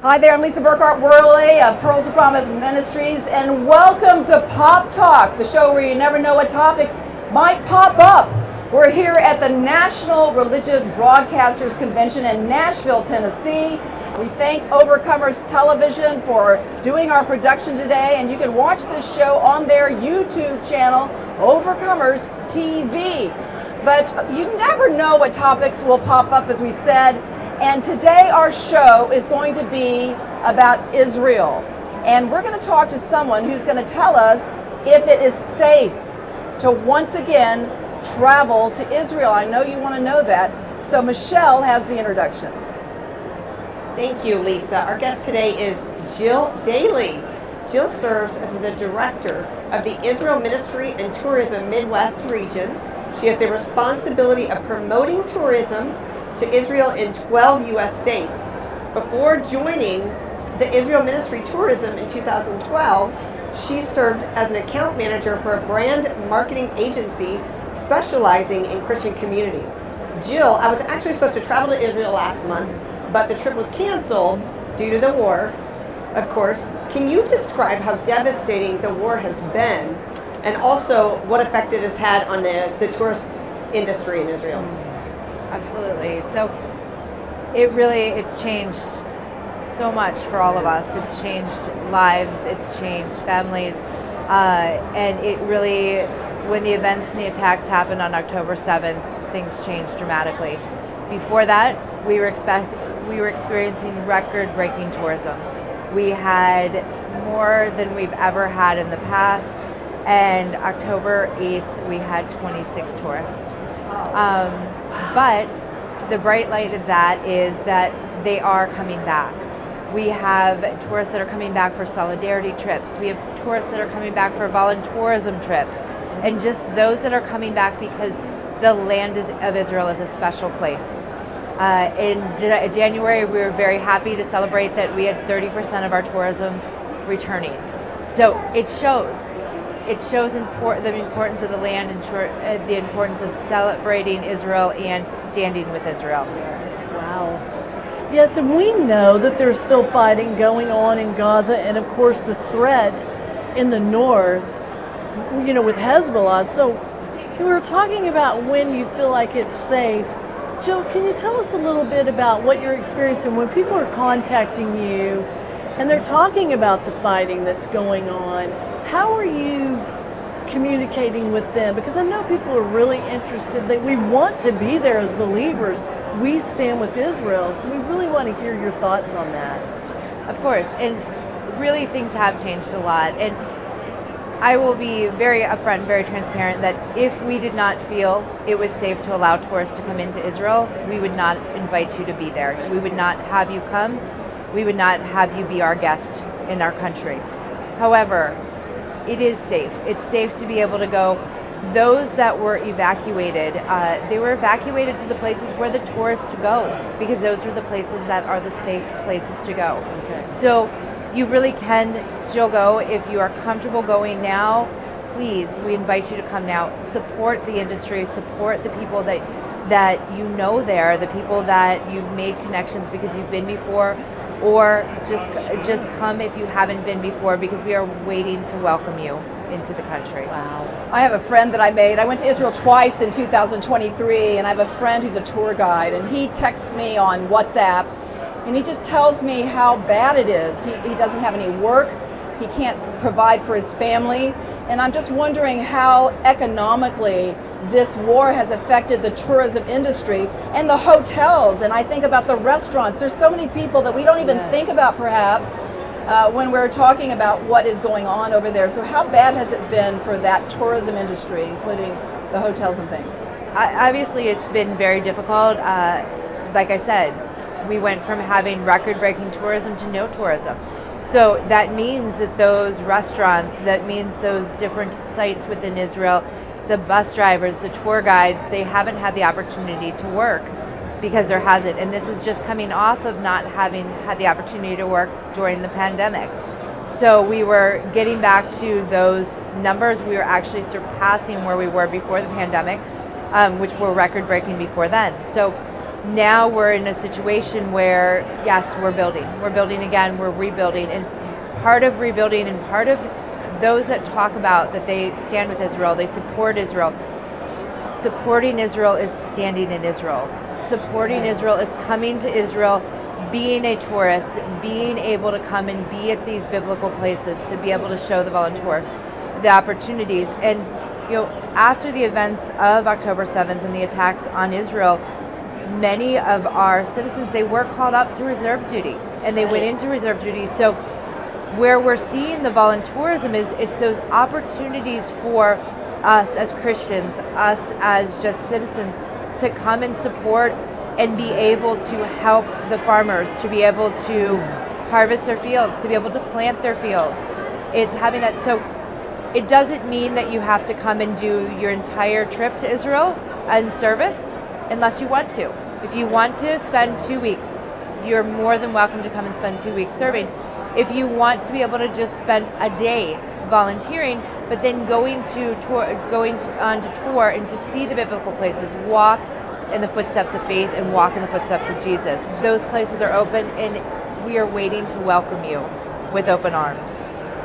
Hi there, I'm Lisa Burkhart Worley of Pearls of Promise Ministries, and welcome to Pop Talk, the show where you never know what topics might pop up. We're here at the National Religious Broadcasters Convention in Nashville, Tennessee. We thank Overcomers Television for doing our production today, and you can watch this show on their YouTube channel, Overcomers TV. But you never know what topics will pop up, as we said. And today our show is going to be about Israel. And we're going to talk to someone who's going to tell us if it is safe to once again travel to Israel. I know you want to know that. So Michelle has the introduction. Thank you, Lisa. Our guest today is Jill Daly. Jill serves as the director of the Israel Ministry and Tourism Midwest region. She has the responsibility of promoting tourism to Israel in 12 U.S. states. Before joining the Israel Ministry Tourism in 2012, she served as an account manager for a brand marketing agency specializing in Christian community. Jill, I was actually supposed to travel to Israel last month, but the trip was canceled due to the war, of course. Can you describe how devastating the war has been and also what effect it has had on the tourist industry in Israel? Absolutely. So it's changed so much for all of us. It's changed lives, it's changed families, and it really, when the events and the attacks happened on October 7th, things changed dramatically. Before that, we were experiencing record-breaking tourism. We had more than we've ever had in the past, and October 8th, we had 26 tourists. But the bright light of that is that they are coming back. We have tourists that are coming back for solidarity trips. We have tourists that are coming back for volunteerism trips. And just those that are coming back because the land of Israel is a special place. In January, we were very happy to celebrate that we had 30% of our tourism returning. So it shows. It shows the importance of the land and the importance of celebrating Israel and standing with Israel. Wow. Yes, and we know that there's still fighting going on in Gaza, and of course the threat in the north, with Hezbollah. So we were talking about when you feel like it's safe. Jill, can you tell us a little bit about what you're experiencing when people are contacting you and they're talking about the fighting that's going on? How are you communicating with them? Because I know people are really interested. We want to be there as believers. We stand with Israel, so we really want to hear your thoughts on that. Of course, and really things have changed a lot. And I will be very upfront, very transparent that if we did not feel it was safe to allow tourists to come into Israel, we would not invite you to be there. We would not have you come. We would not have you be our guest in our country. However, it is safe. It's safe to be able to go. Those that were evacuated, they were evacuated to the places where the tourists go, because those are the places that are the safe places to go. Okay. So you really can still go. If you are comfortable going now, please, we invite you to come now. Support the industry, support the people that you know there, the people that you've made connections because you've been before, or just come if you haven't been before, because we are waiting to welcome you into the country. Wow. I have a friend that I made. I went to Israel twice in 2023, and I have a friend who's a tour guide, and he texts me on WhatsApp, and he just tells me how bad it is. He doesn't have any work. He can't provide for his family. And I'm just wondering how economically this war has affected the tourism industry and the hotels. And I think about the restaurants. There's so many people that we don't even think about perhaps when we're talking about what is going on over there. So how bad has it been for that tourism industry, including the hotels and things? Obviously, it's been very difficult. Like I said, we went from having record-breaking tourism to no tourism. So that means that those restaurants, that means those different sites within Israel, the bus drivers, the tour guides, they haven't had the opportunity to work because there hasn't. And this is just coming off of not having had the opportunity to work during the pandemic. So we were getting back to those numbers. We were actually surpassing where we were before the pandemic, which were record-breaking before then. So now we're in a situation where, yes, we're building again, we're rebuilding, and part of rebuilding and part of those that talk about that they stand with Israel, they support Israel. Supporting Israel is standing in Israel. Supporting Israel is coming to Israel, being a tourist, being able to come and be at these biblical places, to be able to show the volunteers the opportunities. And after the events of October 7th and the attacks on Israel, many of our citizens, they were called up to reserve duty, and they went into reserve duty. So where we're seeing the volunteerism is it's those opportunities for us as Christians, us as just citizens, to come and support and be able to help the farmers, to be able to harvest their fields, to be able to plant their fields. It's having that. So it doesn't mean that you have to come and do your entire trip to Israel and service unless you want to. If you want to spend 2 weeks, you're more than welcome to come and spend 2 weeks serving. If you want to be able to just spend a day volunteering, but then going on to tour and to see the biblical places, walk in the footsteps of faith and walk in the footsteps of Jesus. Those places are open, and we are waiting to welcome you with open arms.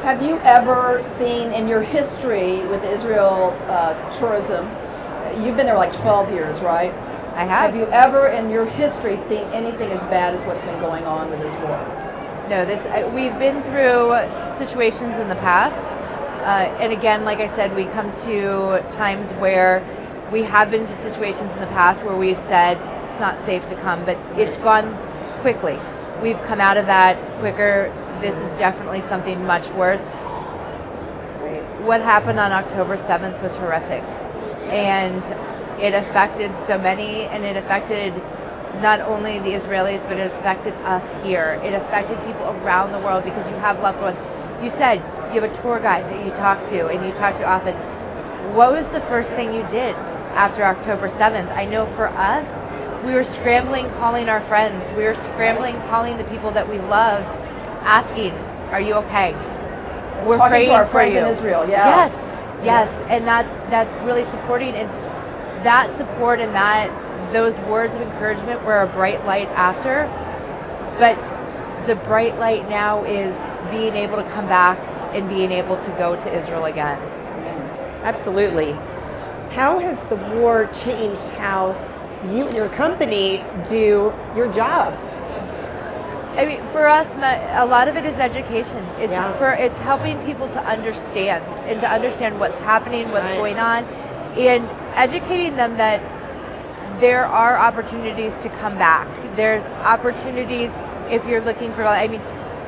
Have you ever seen in your history with Israel tourism, you've been there like 12 years, right? I have. Have you ever in your history seen anything as bad as what's been going on with this war? No, we've been through situations in the past, and again, like I said, we come to times where we have been to situations in the past where we've said it's not safe to come, but it's gone quickly. We've come out of that quicker. This is definitely something much worse. What happened on October 7th was horrific, and it affected so many, and it affected not only the Israelis, but it affected us here. It affected people around the world because you have loved ones. You said you have a tour guide that you talk to, and you talk to often. What was the first thing you did after October 7th? I know for us, we were scrambling, calling our friends. We were scrambling, calling the people that we loved, asking, "Are you okay?" We're talking praying to our for friends you. in Israel. Yes, And that's really supporting, and that support and those words of encouragement were a bright light after. But the bright light now is being able to come back and being able to go to Israel again. Absolutely. How has the war changed how you and your company do your jobs? I mean, for us, a lot of it is education. It's Yeah. it's helping people to understand and to understand what's happening, what's Right. going on, and educating them that there are opportunities to come back. There's opportunities if you're looking for. I mean,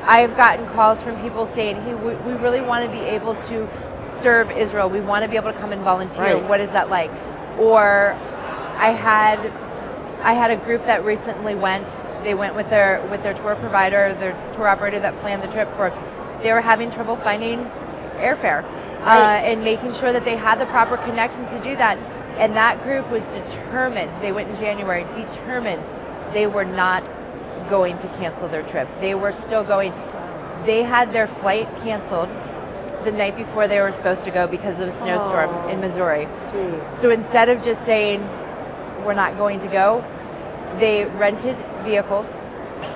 I've gotten calls from people saying, "Hey, we really want to be able to serve Israel. We want to be able to come and volunteer. Right. What is that like?" Or I had a group that recently went. They went with their tour provider, their tour operator that planned the trip for. They were having trouble finding airfare and making sure that they had the proper connections to do that. And that group was determined. They went in January, determined they were not going to cancel their trip. They were still going. They had their flight canceled the night before they were supposed to go because of a snowstorm in Missouri. Geez. So instead of just saying, "We're not going to go," they rented vehicles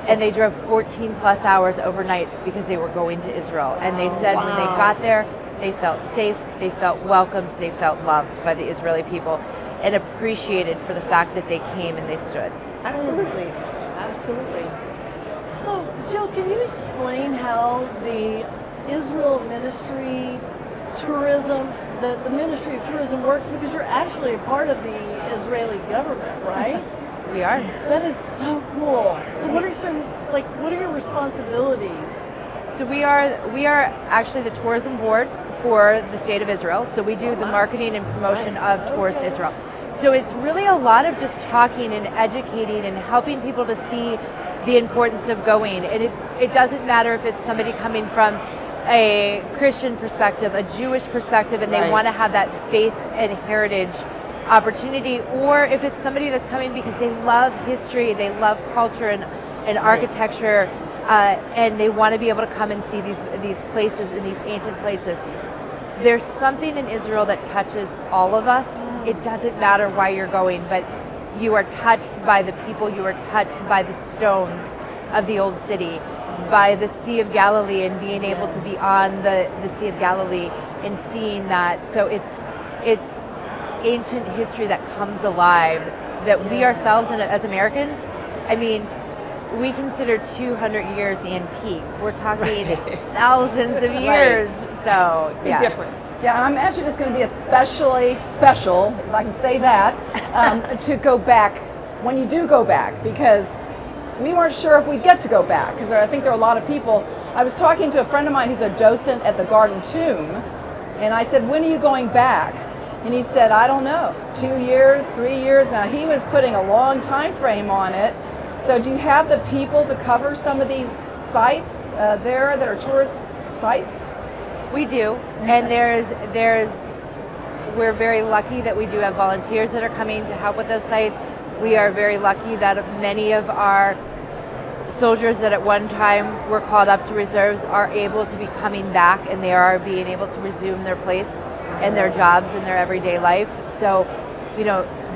and they drove 14 plus hours overnight because they were going to Israel. And they said when they got there, they felt safe, they felt welcomed, they felt loved by the Israeli people and appreciated for the fact that they came and they stood. Absolutely. Absolutely. So, Jill, can you explain how the Israel Ministry Tourism, the Ministry of Tourism works? Because you're actually a part of the Israeli government, right? We are. That is so cool. So what are your responsibilities? So we are actually the tourism board for the state of Israel. So we do the marketing and promotion of Tourist Israel. So it's really a lot of just talking and educating and helping people to see the importance of going. And it doesn't matter if it's somebody coming from a Christian perspective, a Jewish perspective, and they want to have that faith and heritage opportunity, or if it's somebody that's coming because they love history, they love culture and architecture, and they want to be able to come and see these places and these ancient places. There's something in Israel that touches all of us. It doesn't matter why you're going, but you are touched by the people, you are touched by the stones of the old city, by the Sea of Galilee, and being able to be on the Sea of Galilee and seeing that. So it's ancient history that comes alive, that we ourselves as Americans, I mean, we consider 200 years antique. We're talking thousands of years. So, Big difference. Yeah, and I imagine it's going to be especially special, if I can say that, to go back when you do go back, because we weren't sure if we'd get to go back, because I think there are a lot of people. I was talking to a friend of mine who's a docent at the Garden Tomb, and I said, when are you going back? And he said, I don't know, 2 years, 3 years. Now, he was putting a long time frame on it. So do you have the people to cover some of these sites there that are tourist sites? We do, and we're very lucky that we do have volunteers that are coming to help with those sites. We are very lucky that many of our soldiers that at one time were called up to reserves are able to be coming back, and they are being able to resume their place and their jobs in their everyday life. So,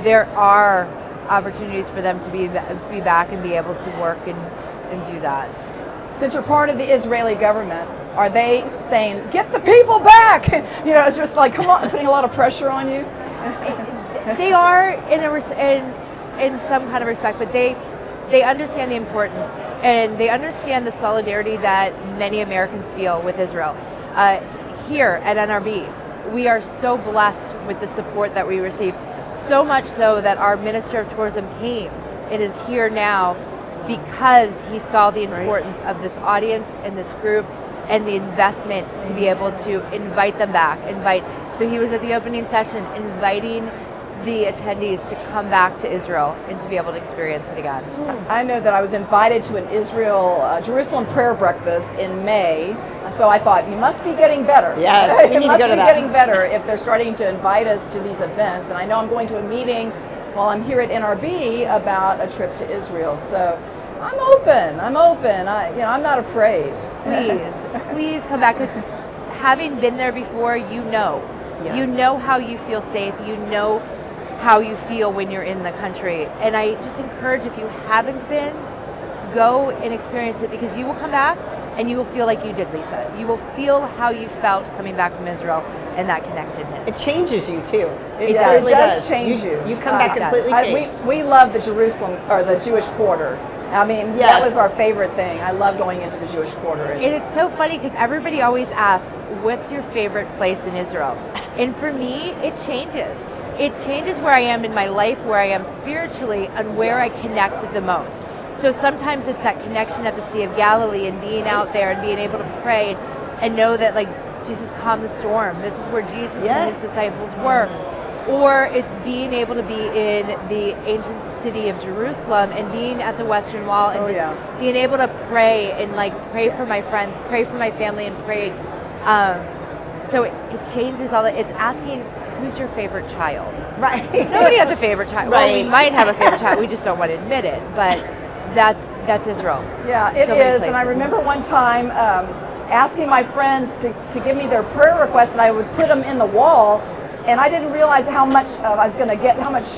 there are opportunities for them to be back and be able to work and do that. Since you're part of the Israeli government, are they saying, get the people back? It's just like, come on, putting a lot of pressure on you? They are in some kind of respect, but they understand the importance, and they understand the solidarity that many Americans feel with Israel. Here at NRB, we are so blessed with the support that we receive, so much so that our Minister of Tourism came and is here now because he saw the importance of this audience and this group and the investment to be able to invite them back. So he was at the opening session inviting the attendees to come back to Israel and to be able to experience it again. I know that I was invited to an Jerusalem prayer breakfast in May, so I thought, you must be getting better. Yes, we it need must to go to be that. getting better if they're starting to invite us to these events. And I know I'm going to a meeting while I'm here at NRB about a trip to Israel. So I'm open. I'm not afraid. Please come back. 'Cause having been there before, you know how you feel safe. You know how you feel when you're in the country. And I just encourage, if you haven't been, go and experience it, because you will come back and you will feel like you did, Lisa. You will feel how you felt coming back from Israel and that connectedness. It changes you too. It certainly does change you. You come back completely changed. We love the Jerusalem, or the Jewish Quarter. I mean, that was our favorite thing. I love going into the Jewish Quarter. And it's so funny because everybody always asks, what's your favorite place in Israel? And for me, it changes. It changes where I am in my life, where I am spiritually, and where I connect the most. So sometimes it's that connection at the Sea of Galilee and being out there and being able to pray and know that, like, Jesus calmed the storm. This is where Jesus and his disciples were. Or it's being able to be in the ancient city of Jerusalem and being at the Western Wall and being able to pray and pray for my friends, pray for my family, and pray. So it changes all that. It's asking, who's your favorite child? Right. Nobody has a favorite child. Right. Well, we might have a favorite child. We just don't want to admit it. But that's Israel. Yeah, it is. And I remember one time asking my friends to give me their prayer requests, and I would put them in the wall. And I didn't realize how much I was going to get, how much,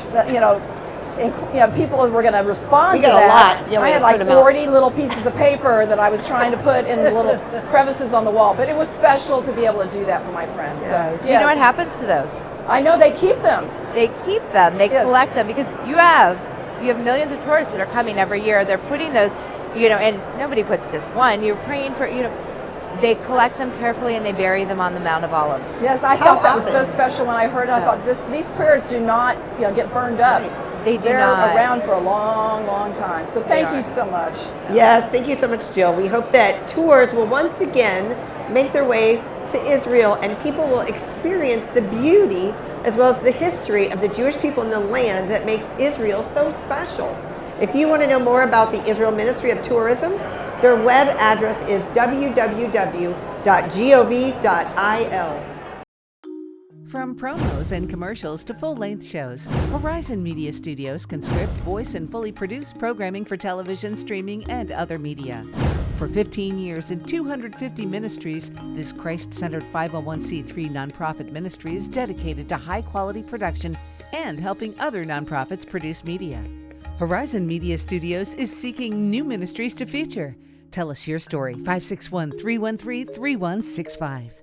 people were going to respond to that. A lot. I had like 40 little pieces of paper that I was trying to put in the little crevices on the wall. But it was special to be able to do that for my friends. Yes. So, You know what happens to those? I know they keep them. They keep them. They collect them, because you have millions of tourists that are coming every year. They're putting those, and nobody puts just one. You're praying for, they collect them carefully and they bury them on the Mount of Olives. Yes, I thought that was so special when I heard it. I thought these prayers do not, get burned up. They do They're not. around for a long, long time. So thank you so much. Yes, thank you so much, Jill. We hope that tours will once again make their way to Israel and people will experience the beauty as well as the history of the Jewish people in the land that makes Israel so special. If you want to know more about the Israel Ministry of Tourism, their web address is www.gov.il. From promos and commercials to full-length shows, Horizon Media Studios can script, voice, and fully produce programming for television, streaming, and other media. For 15 years and 250 ministries, this Christ-centered 501c3 nonprofit ministry is dedicated to high-quality production and helping other nonprofits produce media. Horizon Media Studios is seeking new ministries to feature. Tell us your story, 561 313 3165.